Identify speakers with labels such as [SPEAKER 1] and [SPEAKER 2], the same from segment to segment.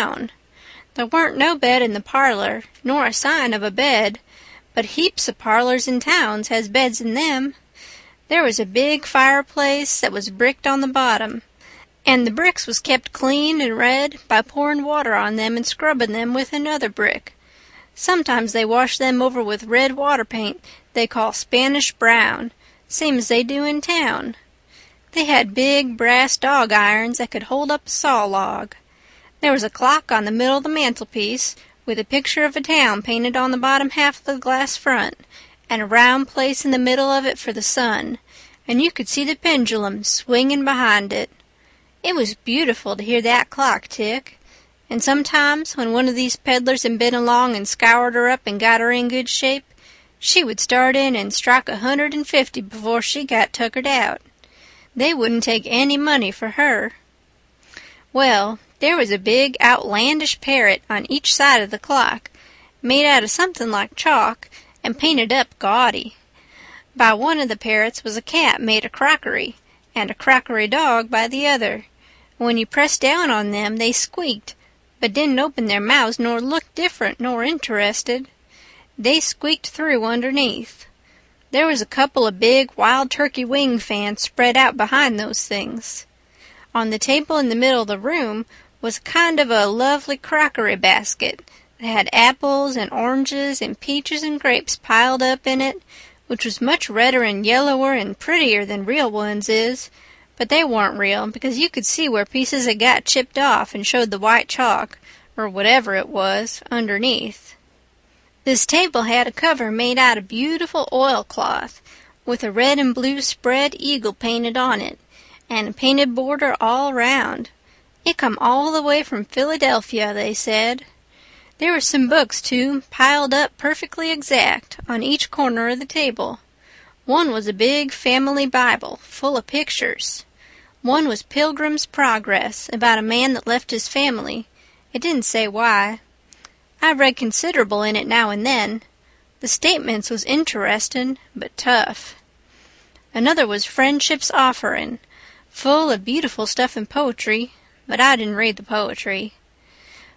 [SPEAKER 1] town. There weren't no bed in the parlor, nor a sign of a bed, but heaps of parlors in towns has beds in them. There was a big fireplace that was bricked on the bottom, and the bricks was kept clean and red by pouring water on them and scrubbing them with another brick. Sometimes they wash them over with red water paint they call Spanish brown, same as they do in town. They had big brass dog irons that could hold up a saw log. There was a clock on the middle of the mantelpiece, with a picture of a town painted on the bottom half of the glass front, and a round place in the middle of it for the sun, and you could see the pendulum swinging behind it. It was beautiful to hear that clock tick, and sometimes when one of these peddlers had been along and scoured her up and got her in good shape, she would start in and strike 150 before she got tuckered out. They wouldn't take any money for her. Well, there was a big outlandish parrot on each side of the clock, made out of something like chalk and painted up gaudy. By one of the parrots was a cat made of crockery, and a crockery dog by the other. When you pressed down on them they squeaked, but didn't open their mouths nor look different nor interested. They squeaked through underneath. There was a couple of big wild turkey wing fans spread out behind those things. On the table in the middle of the room was kind of a lovely crockery basket that had apples and oranges and peaches and grapes piled up in it, which was much redder and yellower and prettier than real ones is, but they weren't real because you could see where pieces had got chipped off and showed the white chalk, or whatever it was, underneath. This table had a cover made out of beautiful oilcloth, with a red and blue spread eagle painted on it, and a painted border all round. It come all the way from Philadelphia, they said. There were some books, too, piled up perfectly exact on each corner of the table. One was a big family Bible, full of pictures. One was Pilgrim's Progress, about a man that left his family. It didn't say why. I read considerable in it now and then. The statements was interestin', but tough. Another was Friendship's Offerin', full of beautiful stuff and poetry, but I didn't read the poetry.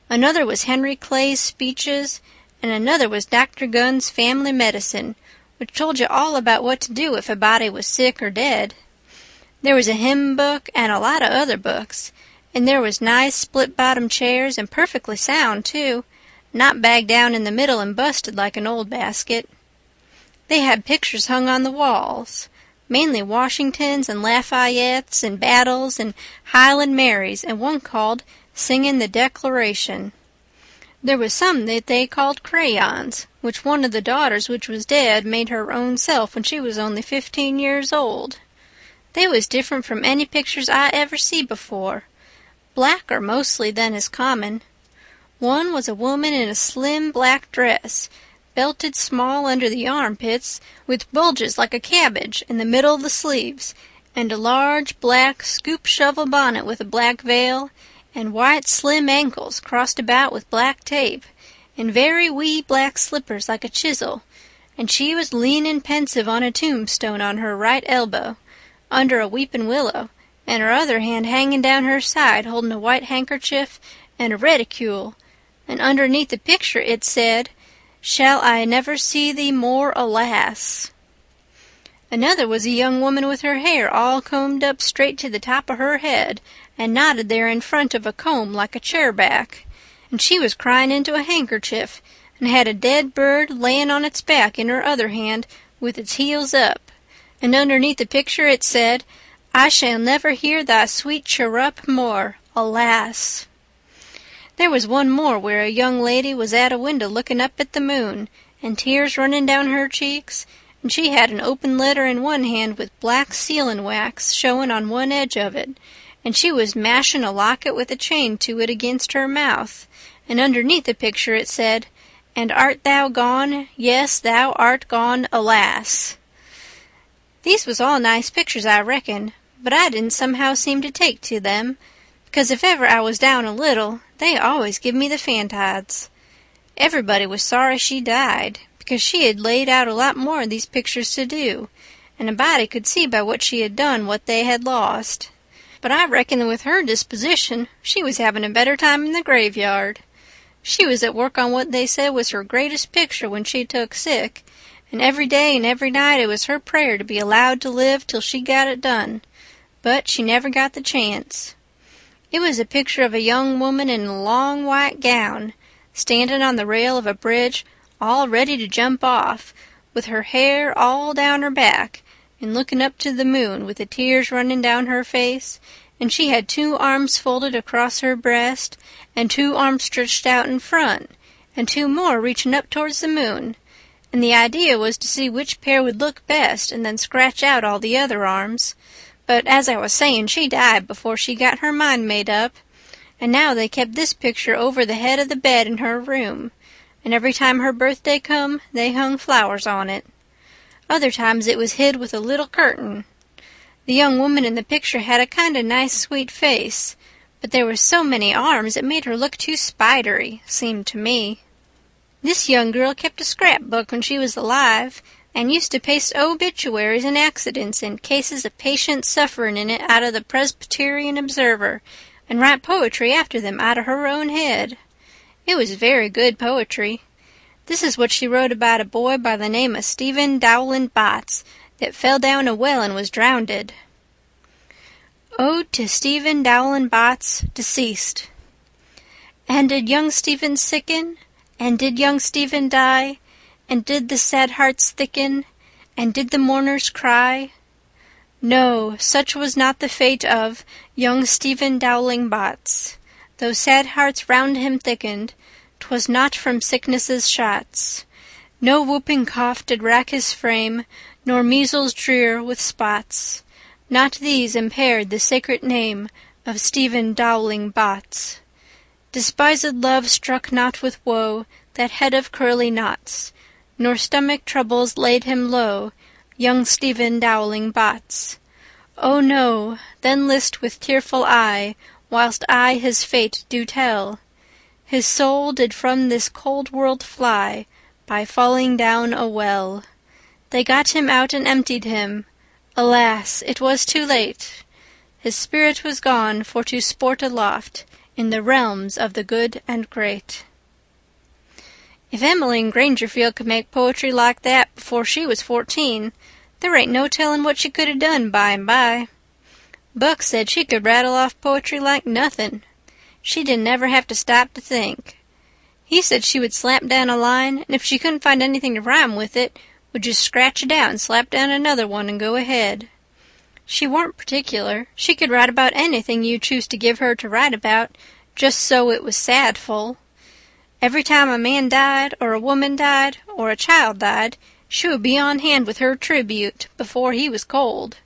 [SPEAKER 1] Another was Henry Clay's speeches, and another was Dr. Gunn's Family Medicine, which told you all about what to do if a body was sick or dead. There was a hymn book and a lot of other books, and there was nice split-bottom chairs and perfectly sound, too, not bagged down in the middle and busted like an old basket. They had pictures hung on the walls, mainly Washingtons and Lafayettes and Battles and Highland Marys, and one called Singin' the Declaration. There was some that they called crayons, which one of the daughters which was dead made her own self when she was only 15 years old. They was different from any pictures I ever see before, blacker mostly than is common. One was a woman in a slim black dress, belted small under the armpits, with bulges like a cabbage in the middle of the sleeves, and a large black scoop-shovel bonnet with a black veil, and white slim ankles crossed about with black tape, and very wee black slippers like a chisel, and she was leanin' pensive on a tombstone on her right elbow, under a weepin' willow, and her other hand hanging down her side holding a white handkerchief and a reticule, and underneath the picture it said, "Shall I never see thee more, alas?" Another was a young woman with her hair all combed up straight to the top of her head and knotted there in front of a comb like a chair-back, and she was crying into a handkerchief and had a dead bird layin' on its back in her other hand with its heels up, and underneath the picture it said, "I shall never hear thy sweet chirrup more, alas." There was one more where a young lady was at a window looking up at the moon, and tears running down her cheeks, and she had an open letter in one hand with black sealing wax showing on one edge of it, and she was mashing a locket with a chain to it against her mouth, and underneath the picture it said, "And art thou gone? Yes, thou art gone, alas." These was all nice pictures, I reckon, but I didn't somehow seem to take to them, because if ever I was down a little, they always give me the fantides. Everybody was sorry she died, because she had laid out a lot more of these pictures to do, and a body could see by what she had done what they had lost. but I reckon with her disposition she was having a better time in the graveyard. She was at work on what they said was her greatest picture when she took sick, and every day and every night it was her prayer to be allowed to live till she got it done, but she never got the chance. It was a picture of a young woman in a long white gown, standing on the rail of a bridge all ready to jump off, with her hair all down her back, and looking up to the moon with the tears running down her face, and she had 2 arms folded across her breast, and 2 arms stretched out in front, and 2 more reaching up towards the moon, and the idea was to see which pair would look best and then scratch out all the other arms. But as I was saying, she died before she got her mind made up, and now they kept this picture over the head of the bed in her room, and every time her birthday come they hung flowers on it. Other times it was hid with a little curtain. The young woman in the picture had a kind of nice sweet face, but there were so many arms it made her look too spidery, seemed to me. This young girl kept a scrapbook when she was alive, and used to paste obituaries and accidents and cases of patients suffering in it out of the Presbyterian Observer, and write poetry after them out of her own head. It was very good poetry. This is what she wrote about a boy by the name of Stephen Dowling Botts that fell down a well and was drownded. Ode to Stephen Dowling Botts, deceased. And did young Stephen sicken? And did young Stephen die? And did the sad hearts thicken? And did the mourners cry? No, such was not the fate of young Stephen Dowling Botts. Though sad hearts round him thickened, 'twas not from sickness's shots. No whooping cough did rack his frame, nor measles drear with spots. Not these impaired the sacred name of Stephen Dowling Botts. Despised love struck not with woe that head of curly knots, nor stomach troubles laid him low, young Stephen Dowling Botts. Oh no, then list with tearful eye, whilst I his fate do tell. His soul did from this cold world fly, by falling down a well. They got him out and emptied him. Alas, it was too late. His spirit was gone for to sport aloft in the realms of the good and great. If Emmeline Grangerfield could make poetry like that before she was 14, there ain't no telling what she could have done by and by. Buck said she could rattle off poetry like nothing. She didn't ever have to stop to think. He said she would slap down a line, and if she couldn't find anything to rhyme with it, would just scratch it out and slap down another one and go ahead. She weren't particular. She could write about anything you choose to give her to write about, just so it was sadful. Every time a man died, or a woman died, or a child died, she would be on hand with her tribute before he was cold.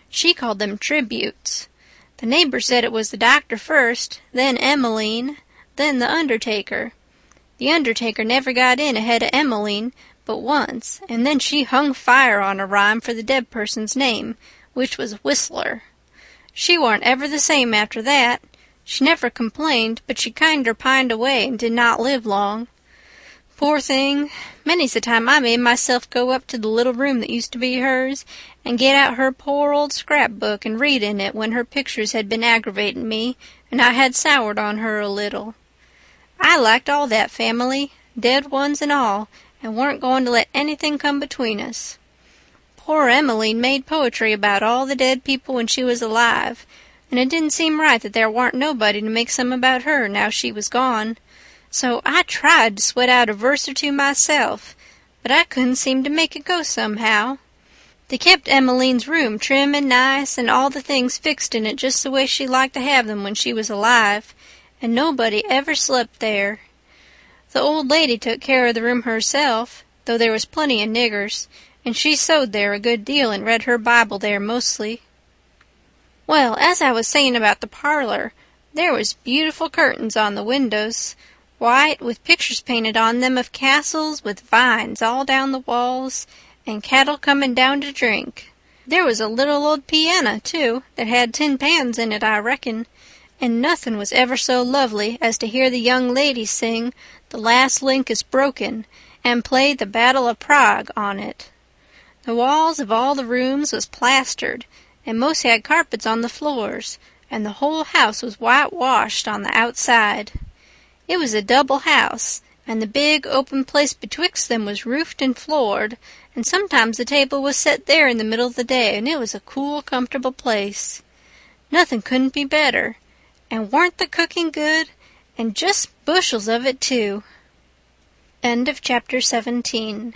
[SPEAKER 1] She called them tributes. The neighbor said it was the doctor first, then Emmeline, then the undertaker. The undertaker never got in ahead of Emmeline but once, and then she hung fire on a rhyme for the dead person's name, which was Whistler. She warn't ever the same after that. She never complained, but she kinder pined away and did not live long. Poor thing, many's the time I made myself go up to the little room that used to be hers and get out her poor old scrapbook and read in it when her pictures had been aggravating me and I had soured on her a little. I liked all that family, dead ones and all, and weren't going to let anything come between us. Poor Emmeline made poetry about all the dead people when she was alive, and it didn't seem right that there warn't nobody to make some about her now she was gone. So I tried to sweat out a verse or two myself, but I couldn't seem to make it go somehow. They kept Emmeline's room trim and nice, and all the things fixed in it just the way she liked to have them when she was alive, and nobody ever slept there. The old lady took care of the room herself, though there was plenty of niggers, and she sewed there a good deal and read her Bible there mostly. Well, as I was saying about the parlor, there was beautiful curtains on the windows, white, with pictures painted on them of castles with vines all down the walls, and cattle coming down to drink. There was a little old piano, too, that had tin pans in it, I reckon, and nothing was ever so lovely as to hear the young lady sing "The Last Link is Broken" and play "The Battle of Prague" on it. The walls of all the rooms was plastered, and most had carpets on the floors, and the whole house was whitewashed on the outside. It was a double house, and the big open place betwixt them was roofed and floored, and sometimes the table was set there in the middle of the day, and it was a cool, comfortable place. Nothing couldn't be better, and weren't the cooking good, and just bushels of it, too. End of chapter 17.